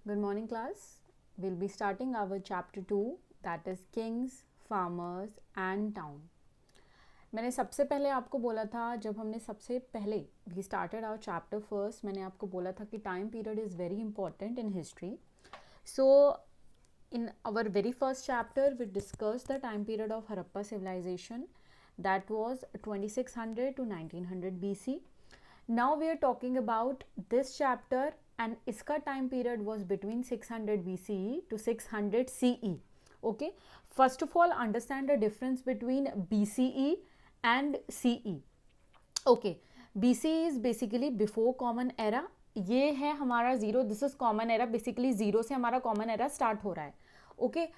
Good morning, class. We'll be starting our chapter 2, that is Kings, Farmers and Town. मैंने सबसे पहले आपको बोला था, जब हमने सबसे पहले we started our chapter first, मैंने आपको बोला था कि time period is very important in history. So in our very first chapter we discussed the time period of Harappa civilization, that was 2600 to 1900 BC. Now we are talking about this chapter and इसका time period was between 600 BCE to 600 CE. Okay, first of all understand the difference between BCE and CE. Okay, BCE is basically before common era. ये है हमारा zero, this is common era. Basically zero से हमारा common era start हो रहा है. Okay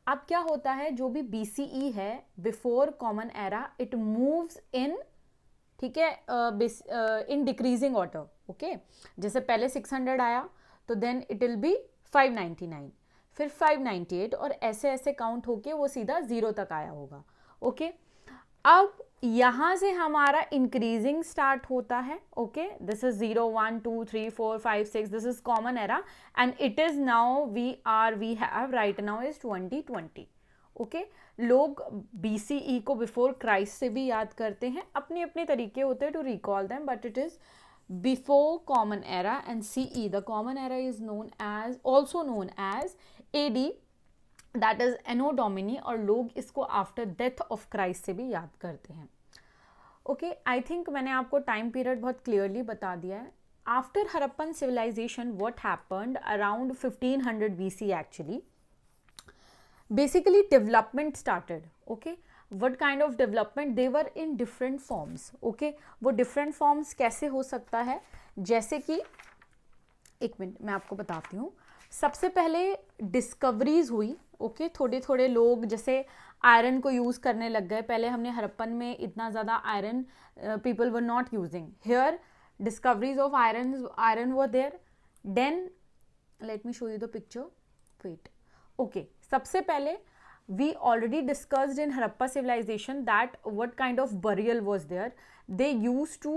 अब क्या होता है, जो भी BCE है before common era, it moves in, ठीक है, इन डिक्रीजिंग ऑर्डर. ओके, जैसे पहले 600 आया तो देन इट विल बी 599, फिर 598 और ऐसे ऐसे काउंट होके वो सीधा ज़ीरो तक आया होगा. ओके अब यहाँ से हमारा इंक्रीजिंग स्टार्ट होता है. Okay this is 0 1 2 3 4 5 6, this is common era and it is now we have right now is 2020. Okay लोग BCE को बिफोर क्राइस्ट से भी याद करते हैं, अपने अपने तरीके होते हैं to recall them, but it is before common era. And CE, the common era, is known as, also known as AD, that is anno domini, और लोग इसको आफ्टर डेथ ऑफ क्राइस्ट से भी याद करते हैं. ओके आई थिंक मैंने आपको टाइम पीरियड बहुत क्लियरली बता दिया है. After Harappan civilization what happened around 1500 BC actually, basically development started. Okay, what kind of development? They were in different forms. Okay, वो different forms कैसे हो सकता है, जैसे कि एक मिनट मैं आपको बताती हूँ. सबसे पहले डिस्कवरीज हुई. ओके थोड़े थोड़े लोग जैसे आयरन को यूज़ करने लग गए. पहले हमने हरप्पन में इतना ज़्यादा iron people were not using. Here discoveries of iron were there. Then let me show you the picture. Wait. Okay सबसे पहले we already discussed in Harappa civilization that what kind of burial was there. They used to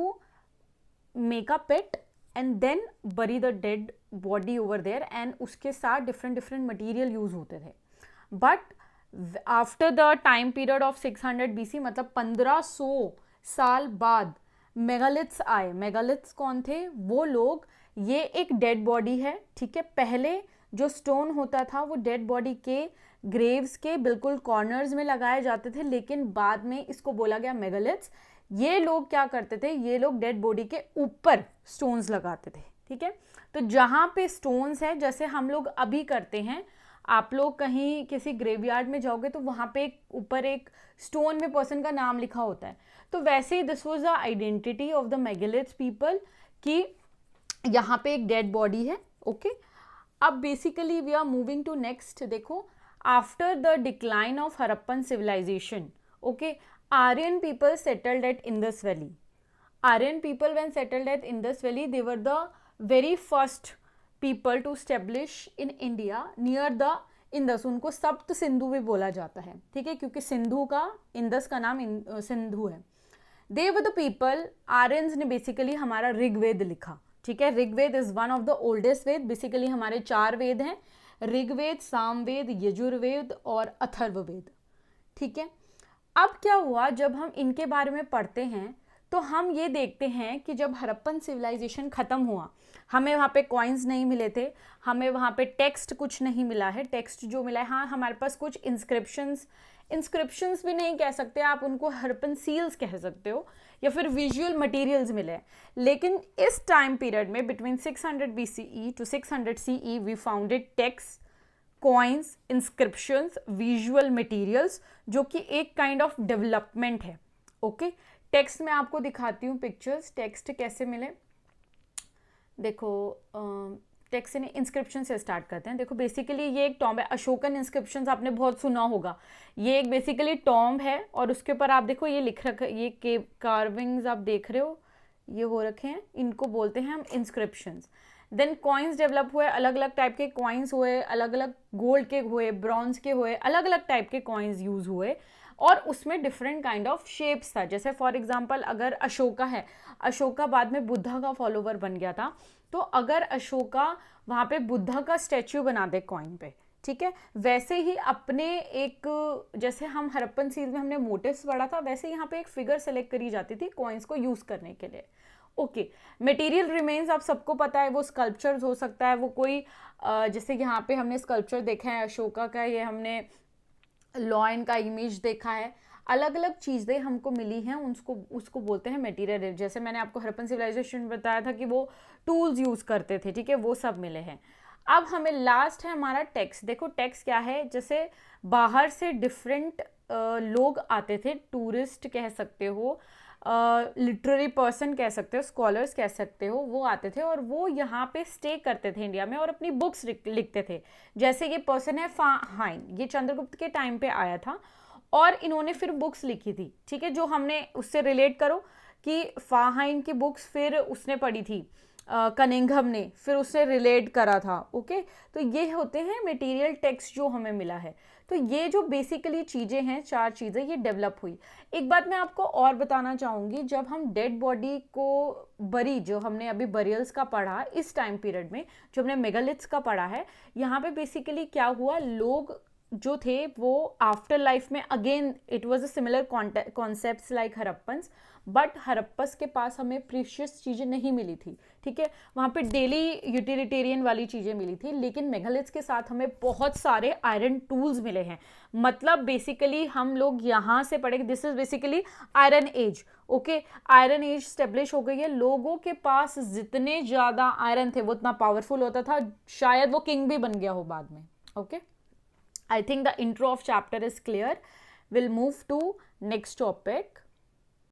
make a pit and then bury the dead body over there, and उसके साथ different material use होते थे. But after the time period of 600 BC, मतलब 1500 साल बाद megaliths आए. Megaliths कौन थे? वो लोग, ये एक डेड बॉडी है, ठीक है. पहले जो स्टोन होता था वो डेड बॉडी के ग्रेव्स के बिल्कुल कॉर्नर्स में लगाए जाते थे, लेकिन बाद में इसको बोला गया मेगालिथ्स. ये लोग क्या करते थे, ये लोग डेड बॉडी के ऊपर स्टोन्स लगाते थे, ठीक है. तो जहाँ पे स्टोन्स है, जैसे हम लोग अभी करते हैं, आप लोग कहीं किसी ग्रेवयार्ड में जाओगे तो वहाँ पे ऊपर एक स्टोन में पर्सन का नाम लिखा होता है. तो वैसे ही this was the identity of the megaliths people कि यहाँ पे एक डेड बॉडी है. ओके अब basically we are moving to next. देखो after the decline of Harappan civilization, okay Aryan people settled at Indus valley. Aryan people when settled at Indus valley, they were the very first people to establish in India near the Indus. उनको सप्त सिंधु भी बोला जाता है, ठीक है, क्योंकि सिंधु का, इंडस का नाम सिंधु है. They were the people, Aryans ने बेसिकली हमारा ऋग्वेद लिखा, ठीक है. Rigveda is one of the oldest Veda. Basically हमारे 4 वेद हैं, ऋग्वेद, सामवेद, यजुर्वेद और अथर्ववेद, ठीक है. अब क्या हुआ, जब हम इनके बारे में पढ़ते हैं तो हम ये देखते हैं कि जब हरप्पन सिविलाइजेशन ख़त्म हुआ, हमें वहाँ पे कॉइन्स नहीं मिले थे, हमें वहाँ पे टेक्स्ट कुछ नहीं मिला है. टेक्स्ट जो मिला है, हाँ हमारे पास कुछ इंस्क्रिप्शंस भी नहीं कह सकते आप उनको, हरप्पन सील्स कह सकते हो, या फिर विजुअल मटेरियल्स मिले. लेकिन इस टाइम पीरियड में between 600 BCE to 600 CE we founded text, coins, inscriptions, visual materials, जो कि एक काइंड ऑफ डेवलपमेंट है. ओके टेक्स्ट में आपको दिखाती हूँ पिक्चर्स, टेक्स्ट कैसे मिले. देखो टेक्स्ट ने इंस्क्रिप्शन से स्टार्ट करते हैं. देखो बेसिकली ये एक टॉम्ब है, अशोकन इंस्क्रिप्शंस आपने बहुत सुना होगा. ये एक बेसिकली टॉम्ब है और उसके ऊपर आप देखो ये लिख रखा, ये केव कार्विंग्स आप देख रहे हो, ये हो रखे हैं, इनको बोलते हैं हम इंस्क्रिप्शंस. देन कॉइन्स डेवलप हुए, अलग अलग टाइप के कॉइन्स हुए, अलग अलग गोल्ड के हुए, ब्रॉन्ज के हुए, अलग अलग टाइप के कॉइन्स यूज हुए. और उसमें डिफरेंट काइंड ऑफ शेप्स था। जैसे फॉर एग्जांपल अगर अशोका है, अशोका बाद में बुद्धा का फॉलोवर बन गया था, तो अगर अशोका वहाँ पे बुद्धा का स्टैच्यू बना दे कॉइन पे, ठीक है, वैसे ही अपने एक, जैसे हम हड़प्पन सीरीज में हमने मोटिव्स पढ़ा था, वैसे यहाँ पे एक फिगर सेलेक्ट करी जाती थी कॉइन्स को यूज करने के लिए। ओके, मटेरियल रिमेन्स आप सबको पता है, वो स्कल्पचर्स हो सकता है, वो कोई जैसे यहाँ पे हमने स्कल्पचर देखा है अशोका का, ये हमने लॉयन का इमेज देखा है, अलग अलग चीज़ें हमको मिली हैं, उसको बोलते हैं मटेरियल। जैसे मैंने आपको हड़प्पन सिविलाइजेशन में बताया था कि वो टूल्स यूज़ करते थे, ठीक है, वो सब मिले हैं। अब हमें लास्ट है हमारा टेक्स्ट। देखो टेक्स्ट क्या है, जैसे बाहर से डिफरेंट लोग आते थे, टूरिस्ट कह सकते हो, लिटरेरी पर्सन कह सकते हो, स्कॉलर्स कह सकते हो, वो आते थे और वो यहाँ पे स्टे करते थे इंडिया में और अपनी बुक्स लिखते थे। जैसे ये पर्सन है फा हाइन, ये चंद्रगुप्त के टाइम पे आया था और इन्होंने फिर बुक्स लिखी थी, ठीक है, जो हमने उससे रिलेट करो कि फाहाइन की बुक्स फिर उसने पढ़ी थी कनिंघम ने, फिर उसने रिलेट करा था। ओके, तो ये होते हैं मटेरियल टेक्स्ट जो हमें मिला है। तो ये जो बेसिकली चीज़ें हैं, 4 चीज़ें, ये डेवलप हुई। एक बात मैं आपको और बताना चाहूँगी, जब हम डेड बॉडी को बरी, जो हमने अभी बरियल्स का पढ़ा इस टाइम पीरियड में, जो हमने मेगालिथ्स का पढ़ा है, यहाँ पे बेसिकली क्या हुआ, लोग जो थे वो आफ्टर लाइफ में again it was a similar concepts like Harappans, but Harappas के पास हमें प्रीशियस चीज़ें नहीं मिली थी, ठीक है, वहाँ पे डेली यूटिलिटेरियन वाली चीज़ें मिली थी, लेकिन मेगालिथ्स के साथ हमें बहुत सारे आयरन टूल्स मिले हैं। मतलब बेसिकली हम लोग यहाँ से पढ़े, this is basically iron age. Okay, iron age establish हो गई है, लोगों के पास जितने ज़्यादा आयरन थे वो उतना पावरफुल होता था, शायद वो किंग भी बन गया हो बाद में। Okay, I think the intro of chapter is clear. We'll move to next topic.